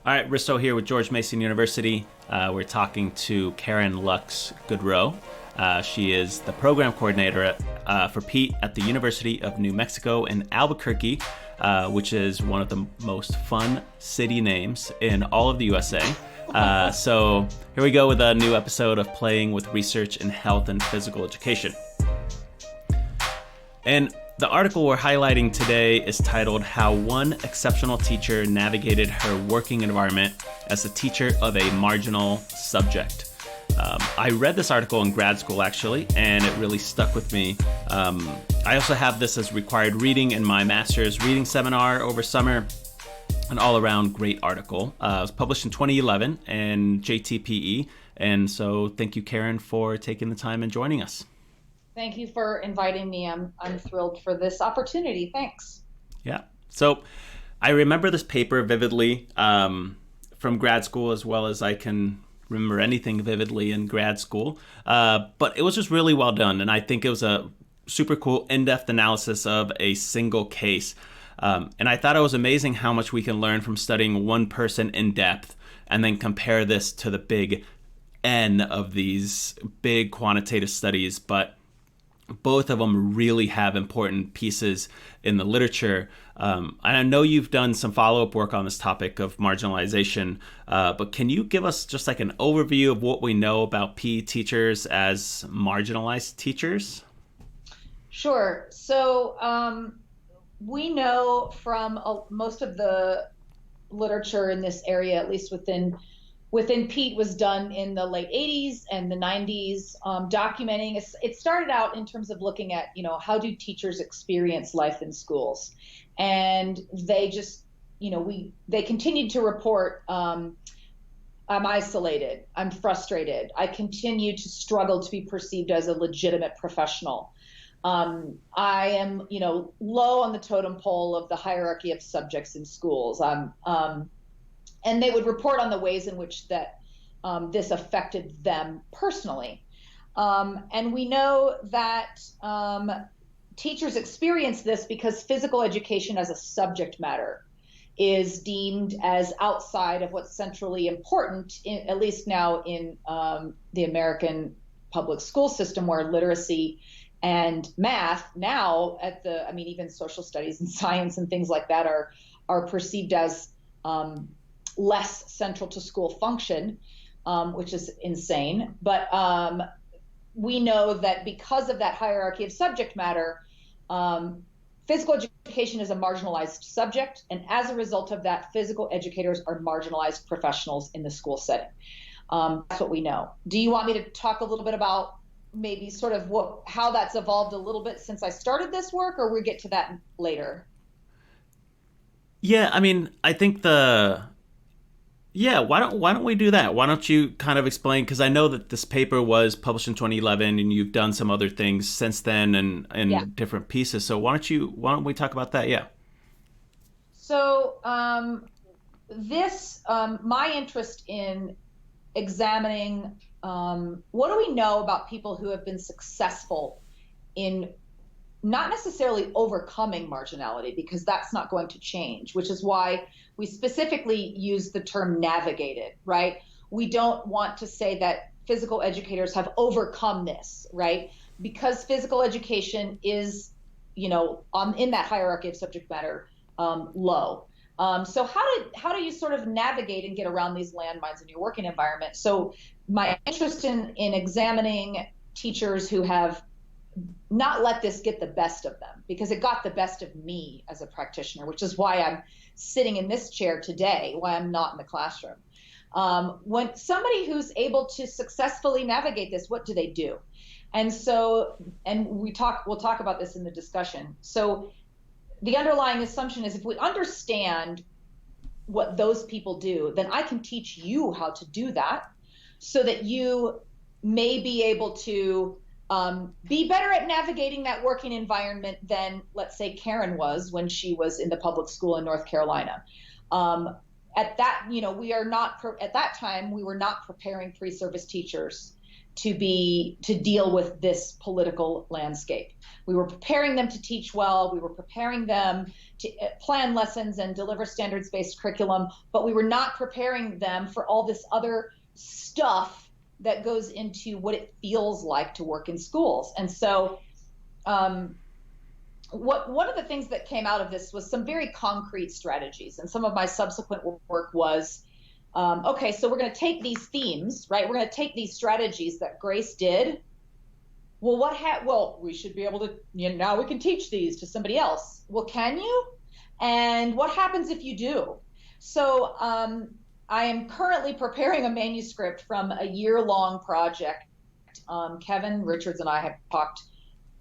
All right, Risto here with George Mason University. We're talking to Karen Lux Gaudreault. She is the program coordinator for Pete at the University of New Mexico in Albuquerque, which is one of the most fun city names in all of the USA. So here we go with a new episode of Playing with Research in Health and Physical Education. And the article we're highlighting today is titled How One Exceptional Teacher Navigated Her Working Environment as a Teacher of a Marginal Subject. I read this article in grad school, actually, and it really stuck with me. I also have this as required reading in my master's reading seminar over summer. An all-around great article. It was published in 2011 in JTPE, and so thank you, Karen, for taking the time and joining us. Thank you for inviting me. I'm thrilled for this opportunity. Thanks. Yeah. So I remember this paper vividly from grad school, as well as I can remember anything vividly in grad school. But it was just really well done. And I think it was a super cool in-depth analysis of a single case. And I thought it was amazing how much we can learn from studying one person in depth and then compare this to the big N of these big quantitative studies. But both of them really have important pieces in the literature. And I know you've done some follow-up work on this topic of marginalization, but can you give us just like an overview of what we know about PE teachers as marginalized teachers? Sure. So we know from most of the literature in this area, at least within Pete, was done in the late 80s and the 90s, documenting. It started out in terms of looking at, how do teachers experience life in schools? And they just, they continued to report, I'm isolated, I'm frustrated, I continue to struggle to be perceived as a legitimate professional. I am, low on the totem pole of the hierarchy of subjects in schools. And they would report on the ways in which that this affected them personally. And we know that teachers experience this because physical education as a subject matter is deemed as outside of what's centrally important, at least now in the American public school system, where literacy and math now even social studies and science and things like that are perceived as less central to school function, which is insane. But we know that because of that hierarchy of subject matter, physical education is a marginalized subject. And as a result of that, physical educators are marginalized professionals in the school setting. That's what we know. Do you want me to talk a little bit about maybe sort of how that's evolved a little bit since I started this work, or we get to that later? Yeah, I think why don't we do that? Why don't you kind of explain, because I know that this paper was published in 2011 and you've done some other things since then and different pieces. So why don't we talk about that? Yeah. So my interest in examining what do we know about people who have been successful in not necessarily overcoming marginality, because that's not going to change, which is why we specifically use the term navigated, right? We don't want to say that physical educators have overcome this, right? Because physical education is, in that hierarchy of subject matter, low. So how do you sort of navigate and get around these landmines in your working environment? So my interest in examining teachers who have not let this get the best of them, because it got the best of me as a practitioner, which is why I'm sitting in this chair today, why I'm not in the classroom. When somebody who's able to successfully navigate this, what do they do? And we'll talk about this in the discussion. So the underlying assumption is, if we understand what those people do, then I can teach you how to do that, so that you may be able to be better at navigating that working environment than, let's say, Karen was when she was in the public school in North Carolina. At that time, we were not preparing pre-service teachers to deal with this political landscape. We were preparing them to teach well. We were preparing them to plan lessons and deliver standards-based curriculum, but we were not preparing them for all this other stuff that goes into what it feels like to work in schools. And so one of the things that came out of this was some very concrete strategies. And some of my subsequent work was, okay, so we're going to take these themes, right? We're going to take these strategies that Grace did. Well, well, we should be able to, now we can teach these to somebody else. Well, can you? And what happens if you do? So I am currently preparing a manuscript from a year-long project. Kevin Richards and I have talked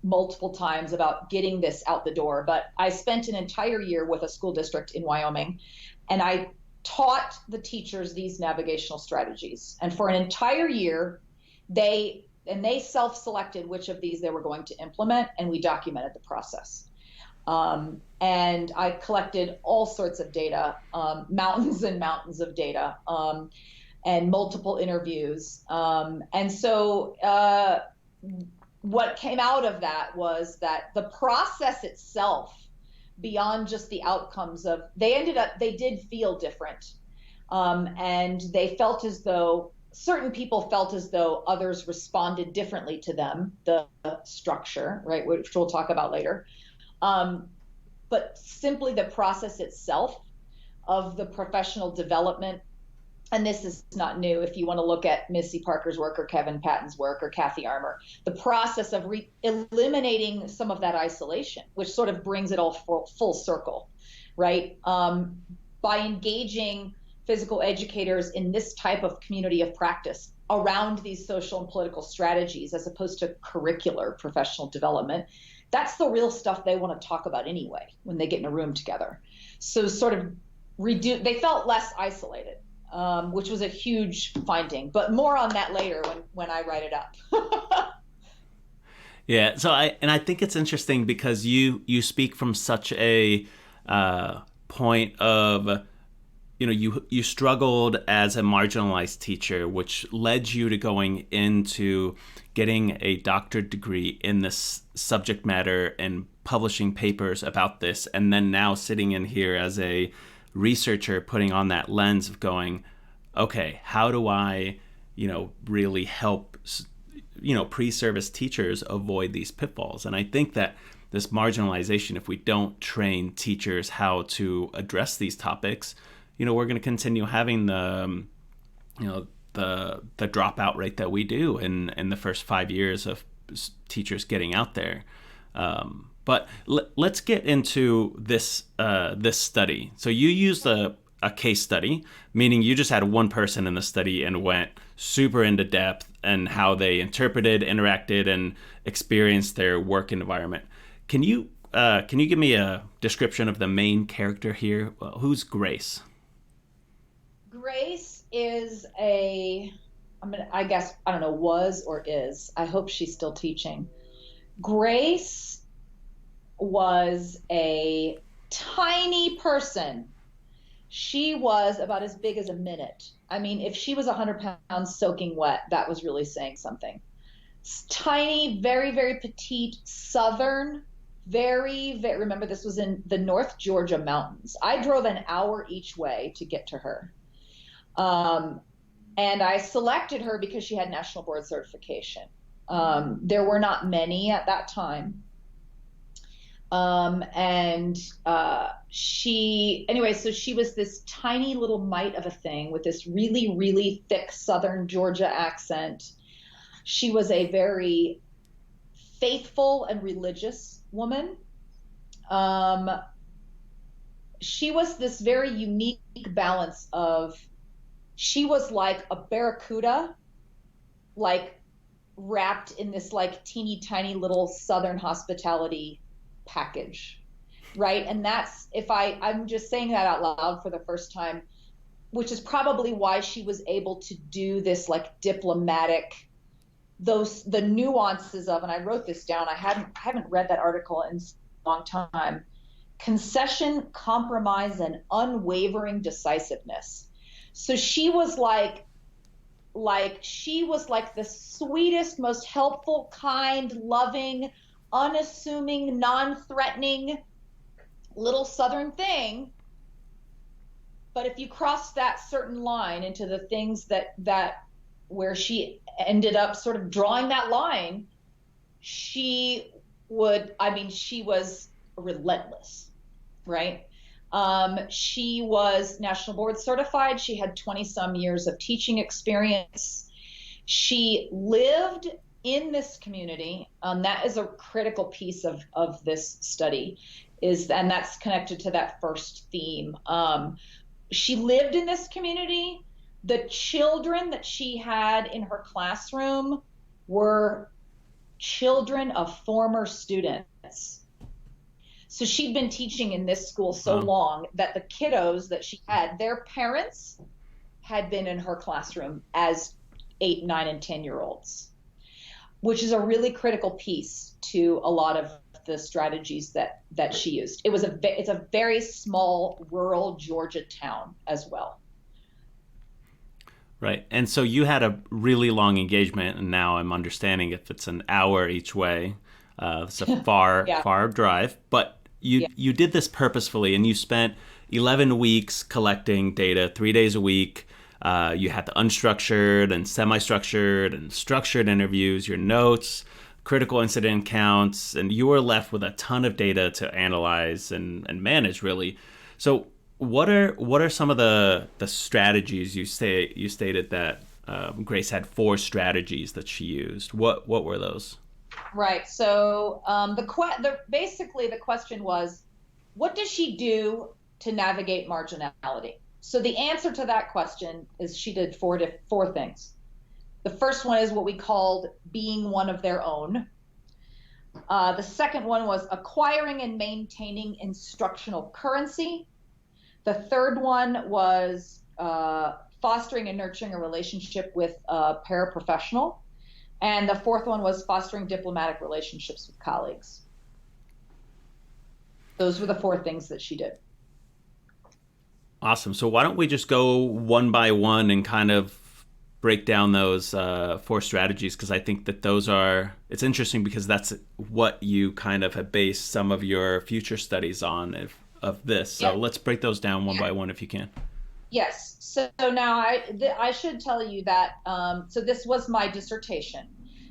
multiple times about getting this out the door, but I spent an entire year with a school district in Wyoming, and I taught the teachers these navigational strategies. And for an entire year, they self-selected which of these they were going to implement, and we documented the process. And I collected all sorts of data, mountains and mountains of data, and multiple interviews. And so what came out of that was that the process itself, beyond just the outcomes of, they did feel different. And they felt as though, certain people felt as though others responded differently to them, the structure, right, which we'll talk about later. But simply the process itself of the professional development, and this is not new if you want to look at Missy Parker's work or Kevin Patton's work or Kathy Armour, the process of eliminating some of that isolation, which sort of brings it all full circle, right? By engaging physical educators in this type of community of practice around these social and political strategies, as opposed to curricular professional development, that's the real stuff they want to talk about anyway when they get in a room together. So sort of they felt less isolated, which was a huge finding, but more on that later when I write it up. Yeah. So I think it's interesting because you speak from such a point of, you struggled as a marginalized teacher, which led you to going into getting a doctorate degree in this subject matter and publishing papers about this, and then now sitting in here as a researcher putting on that lens of going, okay, how do I, really help, pre-service teachers avoid these pitfalls? And I think that this marginalization, if we don't train teachers how to address these topics, we're going to continue having the dropout rate that we do in the first 5 years of teachers getting out there. But let's get into this study. So you used a case study, meaning you just had one person in the study and went super into depth and how they interpreted, interacted, and experienced their work environment. Can you give me a description of the main character here? Who's Grace? Grace is was or is. I hope she's still teaching. Grace was a tiny person. She was about as big as a minute. I mean, if she was 100 pounds soaking wet, that was really saying something. Tiny, very, very petite, southern, very, very, remember this was in the North Georgia mountains. I drove an hour each way to get to her. And I selected her because she had national board certification. There were not many at that time. So she was this tiny little mite of a thing with this really, really thick Southern Georgia accent. She was a very faithful and religious woman. She was this very unique balance of, she was like a barracuda, like wrapped in this like teeny tiny little Southern hospitality package, right? And that's, I'm just saying that out loud for the first time, which is probably why she was able to do this like diplomatic, the nuances of, and I wrote this down, I haven't read that article in a long time, concession, compromise, and unwavering decisiveness. So she was like like she was like the sweetest, most helpful, kind, loving, unassuming, non-threatening little Southern thing. But if you cross that certain line into the things that where she ended up sort of drawing that line, she she was relentless, right? She was national board certified. She had 20 some years of teaching experience. She lived in this community. That is a critical piece of this study, and that's connected to that first theme. She lived in this community. The children that she had in her classroom were children of former students. So she'd been teaching in this school so long that the kiddos that she had, their parents had been in her classroom as 8, 9, and 10-year-olds, which is a really critical piece to a lot of the strategies that she used. It's a very small rural Georgia town as well. Right. And so you had a really long engagement, and now I'm understanding if it's an hour each way, it's a far drive, but you did this purposefully, and you spent 11 weeks collecting data, 3 days a week. You had the unstructured and semi-structured and structured interviews, your notes, critical incident counts, and you were left with a ton of data to analyze and manage, really. So what are some of the strategies you stated that Grace had 4 strategies that she used? What were those? Right. So basically the question was, what does she do to navigate marginality? So the answer to that question is she did 4 things. The first one is what we called being one of their own. The second one was acquiring and maintaining instructional currency. The third one was fostering and nurturing a relationship with a paraprofessional. And the fourth one was fostering diplomatic relationships with colleagues. Those were the 4 things that she did. Awesome. So why don't we just go one by one and kind of break down those 4 strategies, because I think that it's interesting because that's what you kind of have based some of your future studies on of this. So let's break those down one by one if you can. Yes. So now I should tell you that, so this was my dissertation.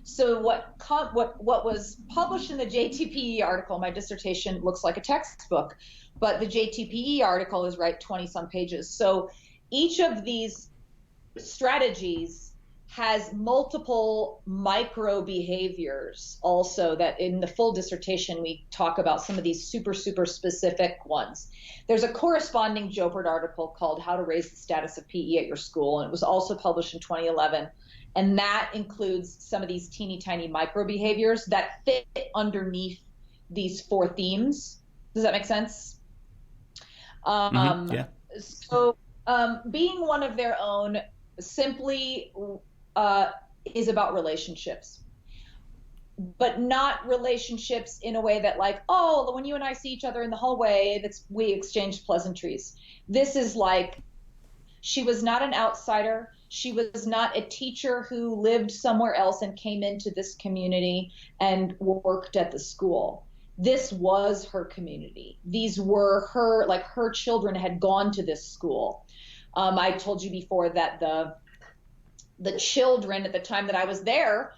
So what was published in the JTPE article, my dissertation looks like a textbook, but the JTPE article is 20 some pages. So each of these strategies has multiple micro behaviors also, that in the full dissertation we talk about some of these super specific ones. There's a corresponding Jopert article called How to Raise the Status of PE at Your School, and it was also published in 2011, and that includes some of these teeny tiny micro behaviors that fit underneath these 4 themes. Does that make sense? Yeah. So being one of their own simply is about relationships, but not relationships in a way that like, oh, when you and I see each other in the hallway, we exchange pleasantries. This is like, she was not an outsider. She was not a teacher who lived somewhere else and came into this community and worked at the school. This was her community. These were her children had gone to this school. I told you before that the children at the time that I was there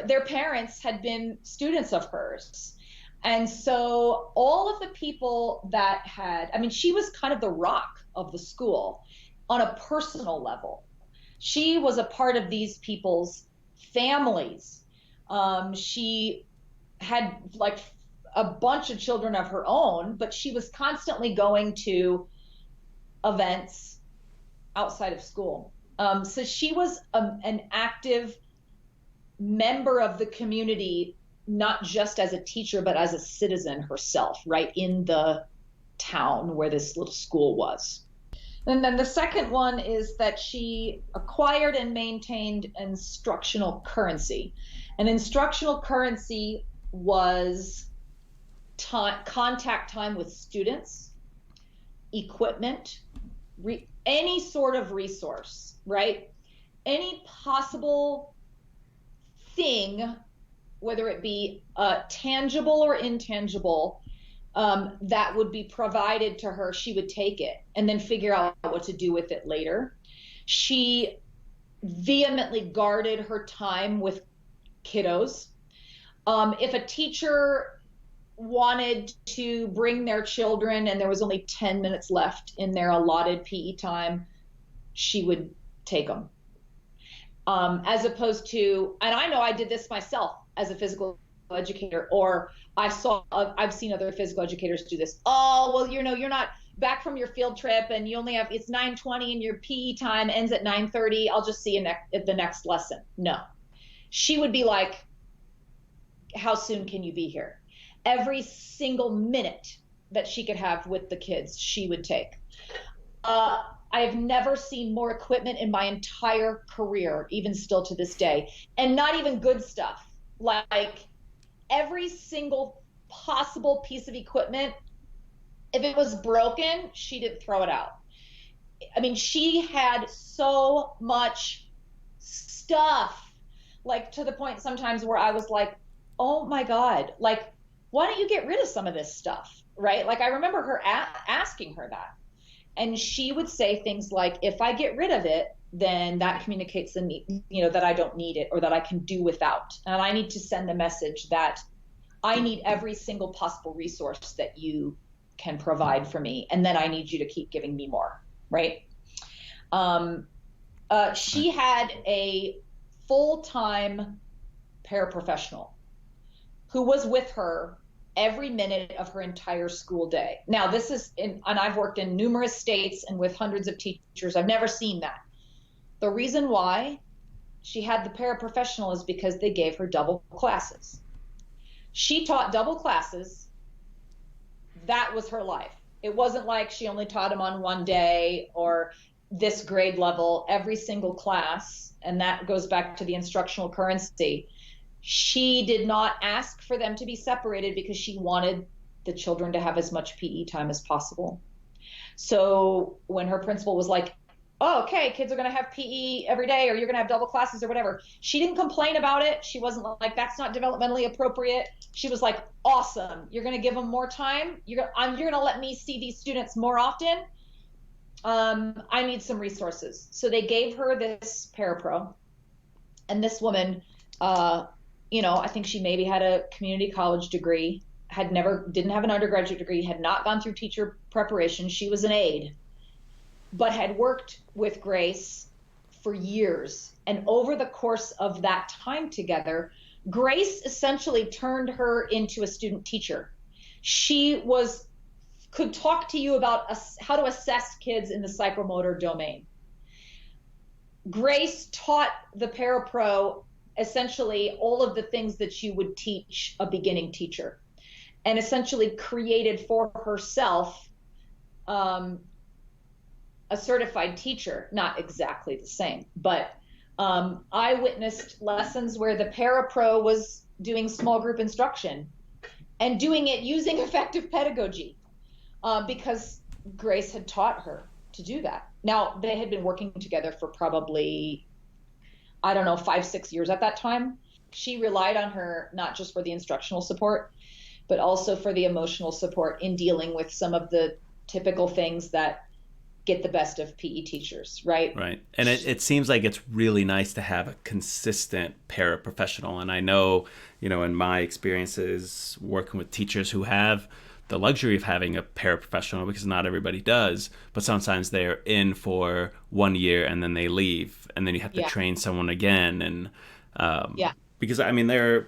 their parents had been students of hers. And so all of the people that she was kind of the rock of the school on a personal level. She was a part of these people's families. She had like a bunch of children of her own, but she was constantly going to events outside of school. So she was an active member of the community, not just as a teacher, but as a citizen herself, right in the town where this little school was. And then the second one is that she acquired and maintained instructional currency. And instructional currency was contact time with students, equipment, any sort of resource, right? any possible thing, whether it be tangible or intangible, that would be provided to her, she would take it and then figure out what to do with it later. She vehemently guarded her time with kiddos. If a teacher wanted to bring their children and there was only 10 minutes left in their allotted PE time, she would take them. As opposed to, and I know I did this myself as a physical educator, or I've seen other physical educators do this. Oh, well, you're not back from your field trip and you only have, it's 9:20 and your PE time ends at 9:30. I'll just see you at the next lesson. No, she would be like, how soon can you be here? Every single minute that she could have with the kids, she would take. I have never seen more equipment in my entire career, even still to this day, and not even good stuff. Like every single possible piece of equipment, if it was broken, she didn't throw it out. I mean, she had so much stuff, like to the point sometimes where I was like, oh my God, like, why don't you get rid of some of this stuff, right? Like I remember her asking her that. And she would say things like, if I get rid of it, then that communicates the need, that I don't need it or that I can do without. And I need to send the message that I need every single possible resource that you can provide for me. And then I need you to keep giving me more, right? She had a full-time paraprofessional who was with her every minute of her entire school day. Now, and I've worked in numerous states and with hundreds of teachers. I've never seen that. The reason why she had the paraprofessional is because they gave her double classes. She taught double classes. That was her life. It wasn't like she only taught them on one day or this grade level, every single class. And that goes back to the instructional currency. She did not ask for them to be separated because she wanted the children to have as much PE time as possible. So when her principal was like, oh, okay, kids are going to have PE every day or you're going to have double classes or whatever, she didn't complain about it. She wasn't like, that's not developmentally appropriate. She was like, awesome. You're going to give them more time. You're going to let me see these students more often. I need some resources. So they gave her this parapro, and this woman, I think she maybe had a community college degree, didn't have an undergraduate degree, had not gone through teacher preparation. She was an aide, but had worked with Grace for years. And over the course of that time together, Grace essentially turned her into a student teacher. She could talk to you about how to assess kids in the psychomotor domain. Grace taught the parapro essentially all of the things that you would teach a beginning teacher, and essentially created for herself a certified teacher. Not exactly the same, but I witnessed lessons where the parapro was doing small group instruction and doing it using effective pedagogy because Grace had taught her to do that. Now, they had been working together for probably, 5-6 years at that time. She relied on her not just for the instructional support, but also for the emotional support in dealing with some of the typical things that get the best of PE teachers, right? Right. And it seems like it's really nice to have a consistent paraprofessional. And I know, in my experiences working with teachers who have the luxury of having a paraprofessional, because not everybody does, but sometimes they're in for 1 year and then they leave, and then you have to train someone again. And because there,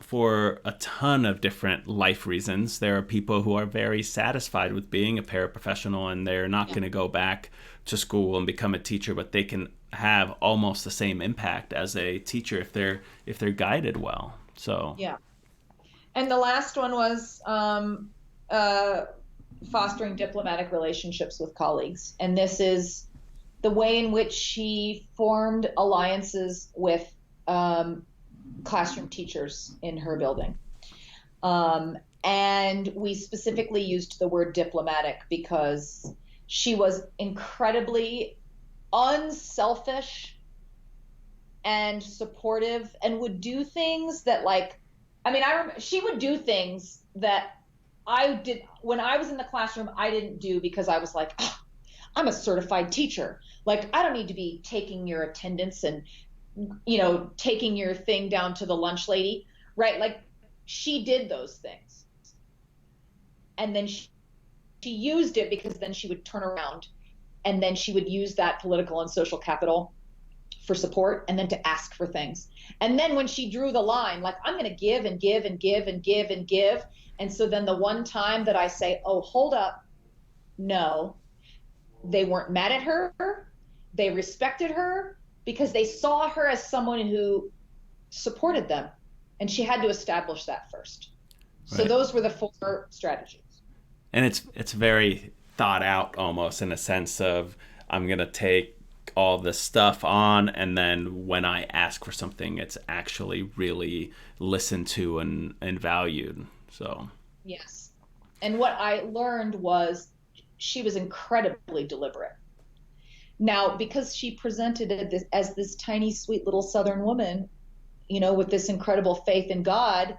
for a ton of different life reasons, there are people who are very satisfied with being a paraprofessional and they're not going to go back to school and become a teacher, but they can have almost the same impact as a teacher if they're guided well. So and the last one was fostering diplomatic relationships with colleagues. And this is the way in which she formed alliances with classroom teachers in her building. And we specifically used the word diplomatic because she was incredibly unselfish and supportive and would do things that like, I mean, I remember she would do things that I did when I was in the classroom, I didn't do because I was like, oh, I'm a certified teacher. Like, I don't need to be taking your attendance and, taking your thing down to the lunch lady, right? Like, she did those things. And then she used it because then she would turn around and then she would use that political and social capital for support and then to ask for things. And then when she drew the line, like, I'm going to give and give and give and give and give. And so then the one time that I say, oh, hold up, no, they weren't mad at her. They respected her because they saw her as someone who supported them. And she had to establish that first. So Right. those were the 4 strategies. And it's very thought out almost, in a sense of, I'm going to take all this stuff on, and then when I ask for something, it's actually really listened to and valued. So Yes. And what I learned was she was incredibly deliberate. Now, because she presented it as this tiny, sweet little Southern woman, with this incredible faith in God,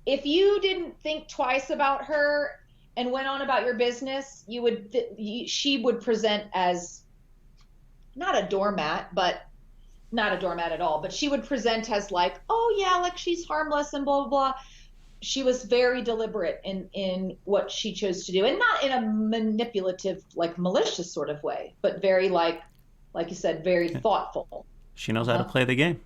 if you didn't think twice about her and went on about your business, she would present as not a doormat, but not a doormat at all, but she would present as like, oh yeah, like she's harmless and blah, blah, blah. She was very deliberate in what she chose to do, and not in a manipulative, like malicious sort of way, but very like you said, very thoughtful. she knows how to play the game.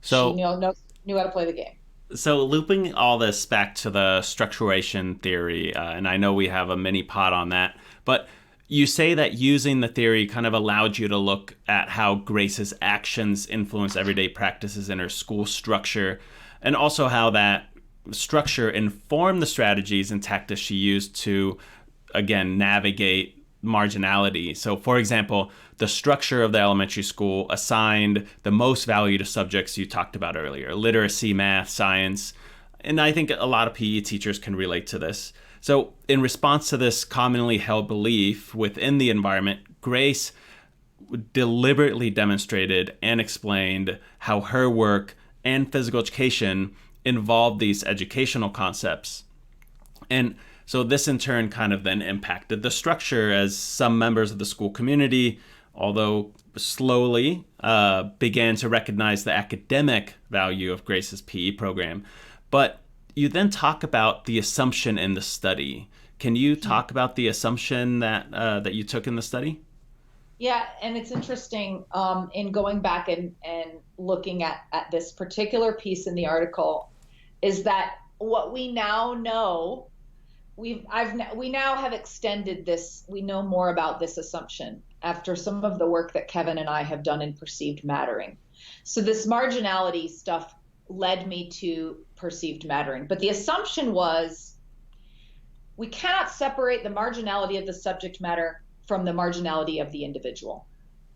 She So knew how to play the game. So looping all this back to the structuration theory, and I know we have a mini pod on that, but you say that using the theory kind of allowed you to look at how Grace's actions influence everyday practices in her school structure, and also how that structure informed the strategies and tactics she used to, again, navigate marginality. So, for example, the structure of the elementary school assigned the most value to subjects you talked about earlier: literacy, math, science. And I think a lot of PE teachers can relate to this. So, in response to this commonly held belief within the environment, Grace deliberately demonstrated and explained how her work and physical education involved these educational concepts. And so this in turn kind of then impacted the structure, as some members of the school community, although slowly, began to recognize the academic value of Grace's PE program. But you then talk about the assumption in the study. Can you talk about the assumption that you took in the study? Yeah, and it's interesting in going back and looking at this particular piece in the article is that what we now know, we now have extended this. We know more about this assumption after some of the work that Kevin and I have done in perceived mattering. So this marginality stuff led me to perceived mattering, but the assumption was we cannot separate the marginality of the subject matter from the marginality of the individual,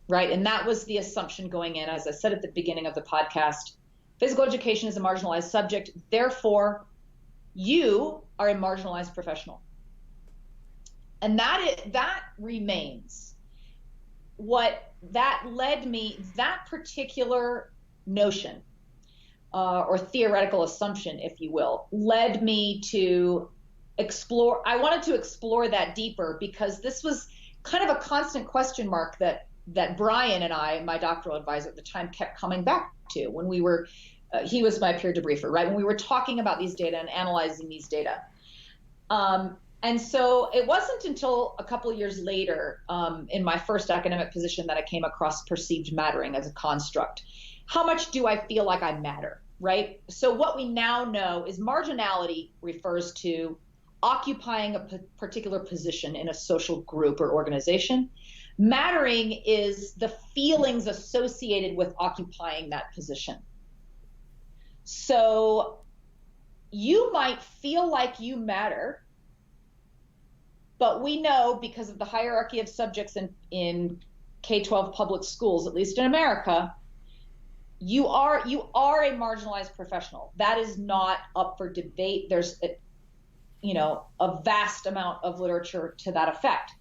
right? And that was the assumption going in. As I said at the beginning of the podcast, physical education is a marginalized subject. Therefore, you are a marginalized professional. And that remains. What that led me, that particular notion or theoretical assumption, if you will, led me to explore. I wanted to explore that deeper because this was kind of a constant question mark that Brian and I, my doctoral advisor at the time, kept coming back to when we were, he was my peer debriefer, right? When we were talking about these data and analyzing these data. And so it wasn't until a couple of years later, in my first academic position, that I came across perceived mattering as a construct. How much do I feel like I matter, right? So what we now know is marginality refers to occupying a particular position in a social group or organization. Mattering is the feelings associated with occupying that position. So you might feel like you matter, but we know because of the hierarchy of subjects in K-12 public schools, at least in America, you are a marginalized professional. That is not up for debate. There's a vast amount of literature to that effect.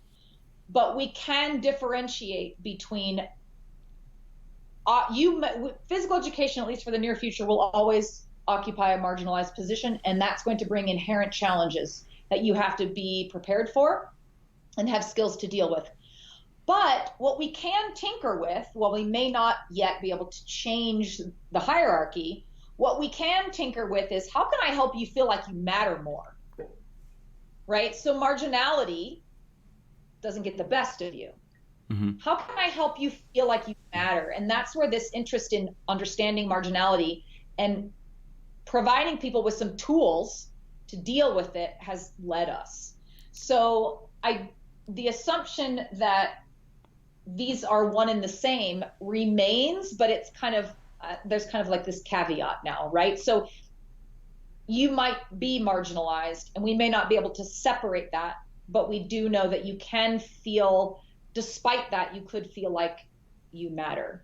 But we can differentiate between physical education, at least for the near future, will always occupy a marginalized position, and that's going to bring inherent challenges that you have to be prepared for and have skills to deal with. But what we can tinker with, while we may not yet be able to change the hierarchy, what we can tinker with is, how can I help you feel like you matter more? Right? So marginality doesn't get the best of you. Mm-hmm. How can I help you feel like you matter? And that's where this interest in understanding marginality and providing people with some tools to deal with it has led us. So the assumption that these are one and the same remains, but it's kind of, there's kind of like this caveat now, right? So you might be marginalized and we may not be able to separate that, but we do know that you can feel, despite that, you could feel like you matter.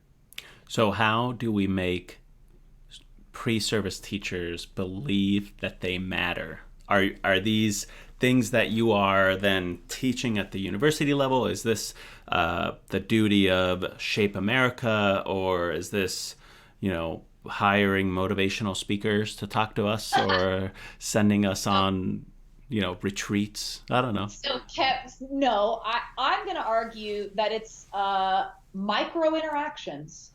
So how do we make pre-service teachers believe that they matter? Are these things that you are then teaching at the university level? Is this the duty of Shape America, or is this, hiring motivational speakers to talk to us, or sending us on, retreats? I don't know. So, no, I'm going to argue that it's micro interactions,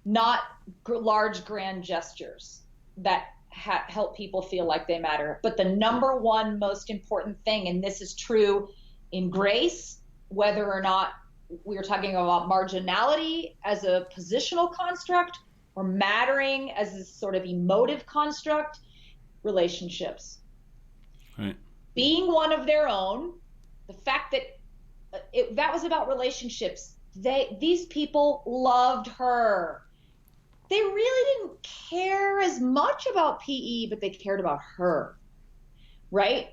not large grand gestures that help people feel like they matter. But the number one most important thing, and this is true in grace, whether or not we're talking about marginality as a positional construct or mattering as a sort of emotive construct, relationships. Right. Being one of their own, the fact that that was about relationships. These people loved her. They really didn't care as much about PE, but they cared about her, right?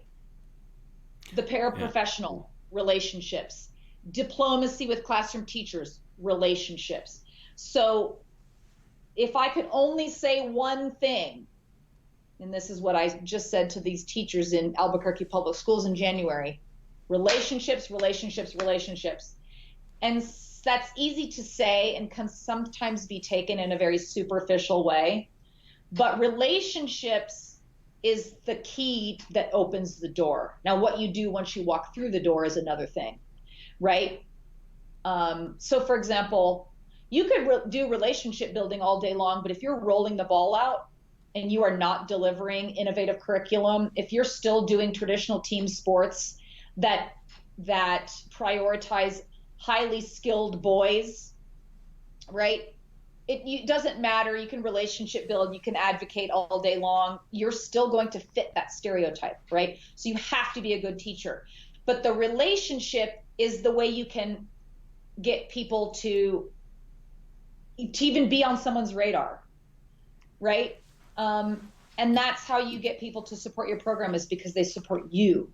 The paraprofessional relationships, diplomacy with classroom teachers, relationships. So if I could only say one thing, and this is what I just said to these teachers in Albuquerque Public Schools in January, relationships, relationships, relationships. And that's easy to say and can sometimes be taken in a very superficial way. But relationships is the key that opens the door. Now, what you do once you walk through the door is another thing, right? So, for example, you could do relationship building all day long, but if you're rolling the ball out and you are not delivering innovative curriculum, if you're still doing traditional team sports that prioritize highly skilled boys, right? It doesn't matter. You can relationship build, you can advocate all day long. You're still going to fit that stereotype, right? So you have to be a good teacher. But the relationship is the way you can get people to even be on someone's radar, right? And that's how you get people to support your program, is because they support you.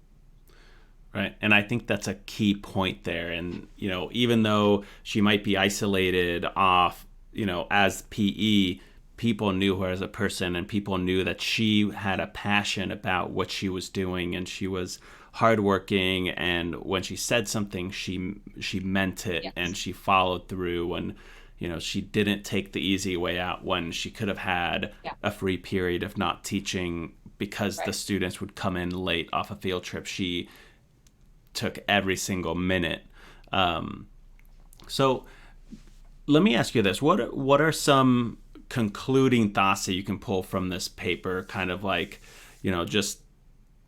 Right. And I think that's a key point there. And, even though she might be isolated off, as PE, people knew her as a person, and people knew that she had a passion about what she was doing, and she was hardworking. And when she said something, she meant it. Yes. And she followed through. And, she didn't take the easy way out when she could have had a free period of not teaching because the students would come in late off a field trip. She took every single minute. So let me ask you this. What are some concluding thoughts that you can pull from this paper, kind of like, just,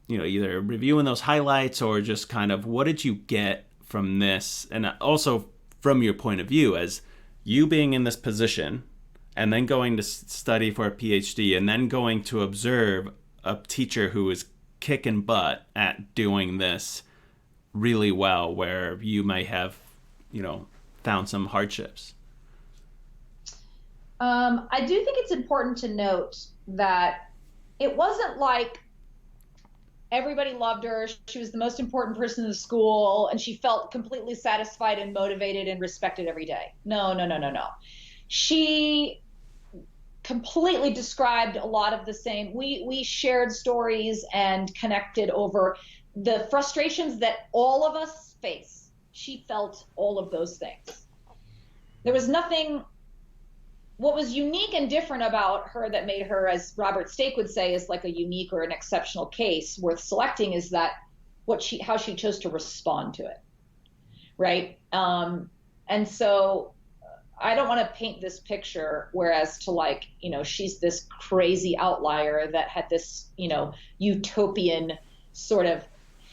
either reviewing those highlights, or just kind of what did you get from this? And also from your point of view as you being in this position and then going to study for a PhD and then going to observe a teacher who is kicking butt at doing this really well, where you may have, found some hardships. I do think it's important to note that it wasn't like everybody loved her, she was the most important person in the school, and she felt completely satisfied and motivated and respected every day. No. She completely described a lot of the same. We shared stories and connected over the frustrations that all of us face. She felt all of those things. There was nothing what was unique and different about her that made her, as Robert Stake would say, is like a unique or an exceptional case worth selecting, is that how she chose to respond to it, right? And so I don't want to paint this picture, whereas to like, she's this crazy outlier that had this, utopian sort of,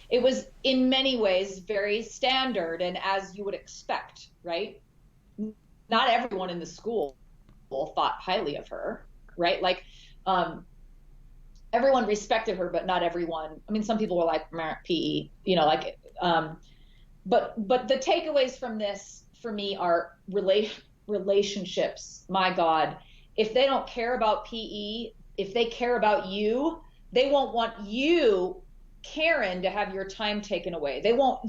it was in many ways very standard and as you would expect, right? Not everyone in the school thought highly of her, right? Like, everyone respected her, but not everyone. I mean, some people were like, PE, but the takeaways from this for me are relationships. My God, if they don't care about PE, if they care about you, they won't want you, Karen, to have your time taken away. They won't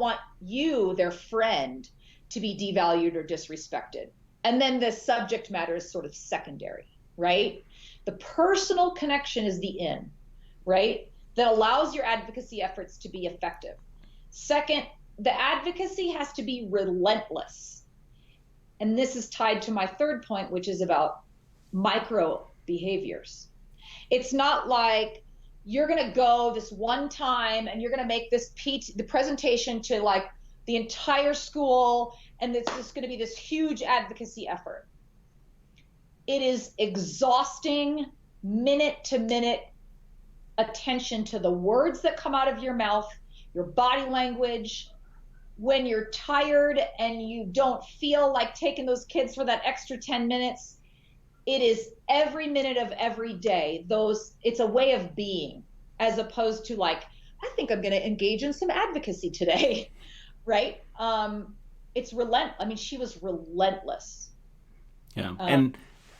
want you, their friend, to be devalued or disrespected. And then the subject matter is sort of secondary, right? The personal connection is the in, right? That allows your advocacy efforts to be effective. Second, the advocacy has to be relentless. And this is tied to my third point, which is about micro behaviors. It's not like you're going to go this one time and you're going to make the presentation to like the entire school, and it's just going to be this huge advocacy effort. It is exhausting, minute to minute attention to the words that come out of your mouth, your body language. When you're tired and you don't feel like taking those kids for that extra 10 minutes, it is every minute of every day. It's a way of being, as opposed to like, I think I'm going to engage in some advocacy today, right? It's relentless. I mean, she was relentless. Yeah,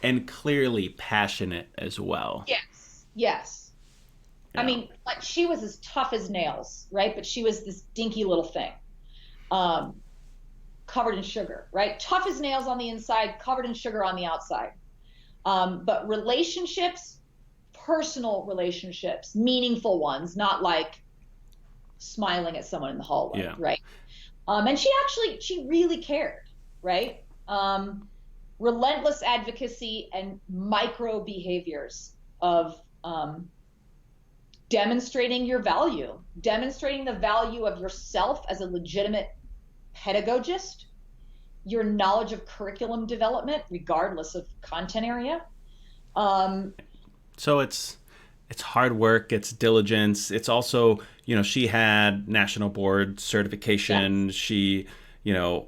and clearly passionate as well. Yes. Yeah. I mean, like, she was as tough as nails, right? But she was this dinky little thing, covered in sugar, right? Tough as nails on the inside, covered in sugar on the outside. But relationships, personal relationships, meaningful ones, not like smiling at someone in the hallway, right? And she really cared, right? Relentless advocacy and micro behaviors of demonstrating your value, demonstrating the value of yourself as a legitimate pedagogist, your knowledge of curriculum development, regardless of content area. So it's hard work, it's diligence. It's also, she had national board certification. Yes. She,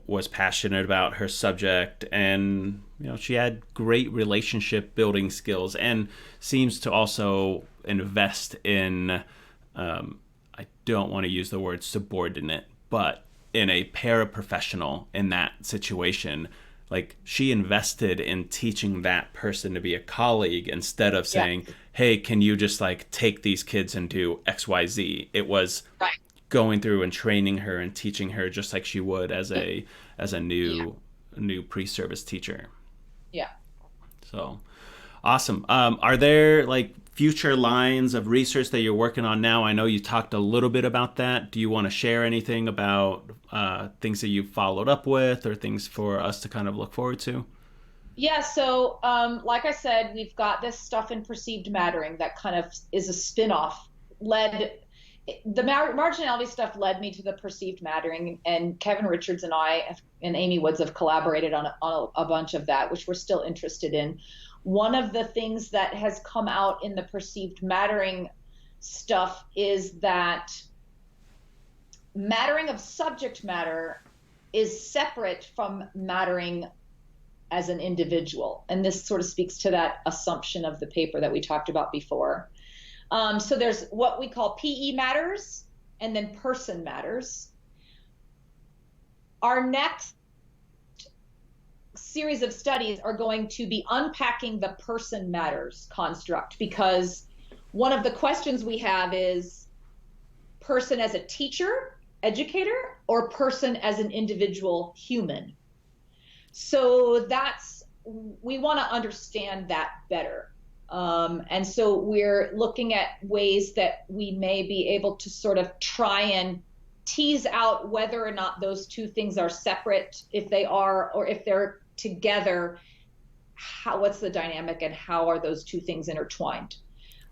was passionate about her subject, and, she had great relationship building skills, and seems to also invest in, I don't want to use the word subordinate, but in a paraprofessional in that situation. Like, she invested in teaching that person to be a colleague instead of saying, hey, can you just like take these kids and do XYZ? It was going through and training her and teaching her just like she would as a new pre-service teacher. Yeah. So awesome. Are there like future lines of research that you're working on now? I know you talked a little bit about that. Do you want to share anything about things that you've followed up with, or things for us to kind of look forward to? Yeah, so like I said, we've got this stuff in perceived mattering that kind of is a spin-off. The marginality stuff led me to the perceived mattering, and Kevin Richards and I and Amy Woods have collaborated on a bunch of that, which we're still interested in. One of the things that has come out in the perceived mattering stuff is that mattering of subject matter is separate from mattering as an individual. And this sort of speaks to that assumption of the paper that we talked about before. So there's what we call PE matters, and then person matters. Our next series of studies are going to be unpacking the person matters construct, because one of the questions we have is person as a teacher, educator, or person as an individual human. So we want to understand that better. And so we're looking at ways that we may be able to sort of try and tease out whether or not those two things are separate, if they are, or if they're together, what's the dynamic and how are those two things intertwined?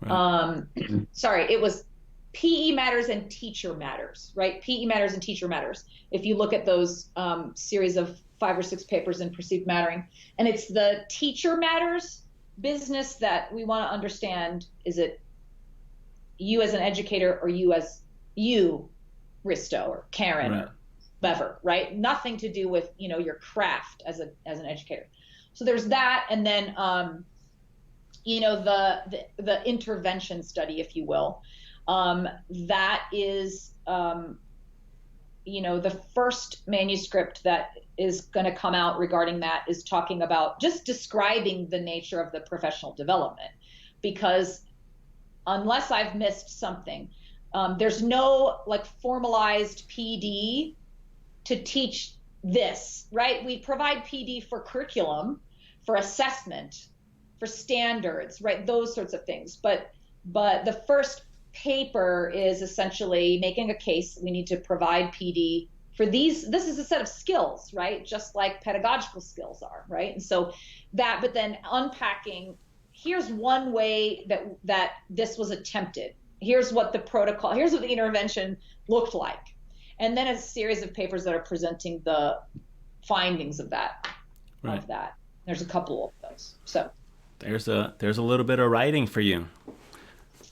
Right. Sorry, it was PE matters and teacher matters, right? PE matters and teacher matters. If you look at those series of 5 or 6 papers in perceived mattering, and it's the teacher matters business that we want to understand. Is it you as an educator or you as you, Risto or Karen or whoever, right? Nothing to do with, your craft as an educator. So there's that. And then, the intervention study, if you will, that is, the first manuscript that is going to come out regarding that is talking about just describing the nature of the professional development, because unless I've missed something, there's no like formalized PD to teach this, right? We provide PD for curriculum, for assessment, for standards, right? Those sorts of things. But the first paper is essentially making a case. We need to provide PD for these. This is a set of skills, right? Just like pedagogical skills are, right? And so but then unpacking, here's one way that this was attempted. Here's what the protocol, here's what the intervention looked like. And then a series of papers that are presenting the findings of that. Right. Of that. There's a couple of those. So there's a little bit of writing for you.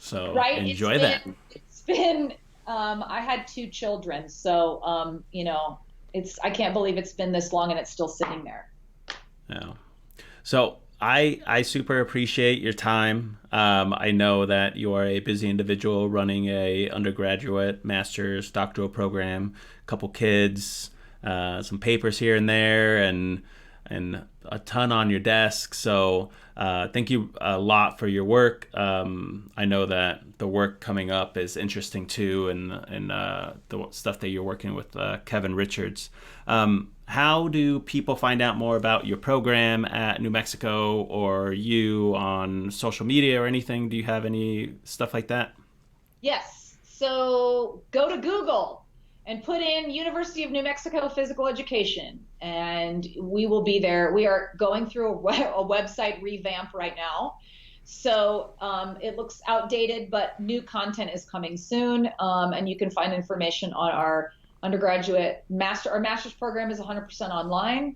So right? enjoy that. It's been I had 2 children, so I can't believe it's been this long and it's still sitting there. Yeah. So I super appreciate your time. I know that you are a busy individual running a undergraduate, master's, doctoral program, a couple kids, some papers here and there, and a ton on your desk. So thank you a lot for your work. I know that the work coming up is interesting too, and the stuff that you're working with Kevin Richards. How do people find out more about your program at New Mexico or you on social media or anything? Do you have any stuff like that? Yes. So go to Google and put in University of New Mexico Physical Education, and we will be there. We are going through a website revamp right now. So it looks outdated, but new content is coming soon. And you can find information on our undergraduate our master's program is 100% online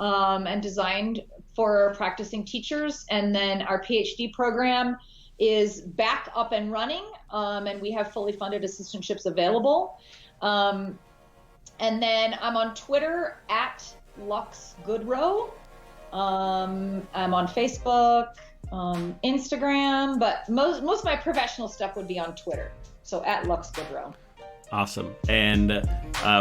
and designed for practicing teachers. And then our PhD program is back up and running, and we have fully funded assistantships available. And then I'm on Twitter at Lux Gaudreault. I'm on Facebook, Instagram, but most of my professional stuff would be on Twitter. So at Lux Gaudreault. Awesome. And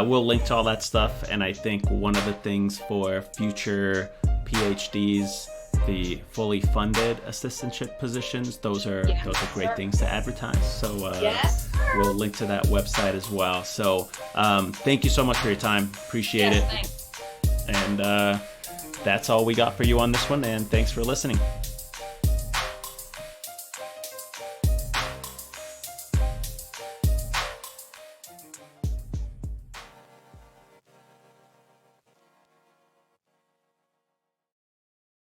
we'll link to all that stuff. And I think one of the things for future PhDs, the fully funded assistantship positions, those are great things to advertise. So we'll link to that website as well. So thank you so much for your time. Appreciate it. Thanks. And that's all we got for you on this one. And thanks for listening.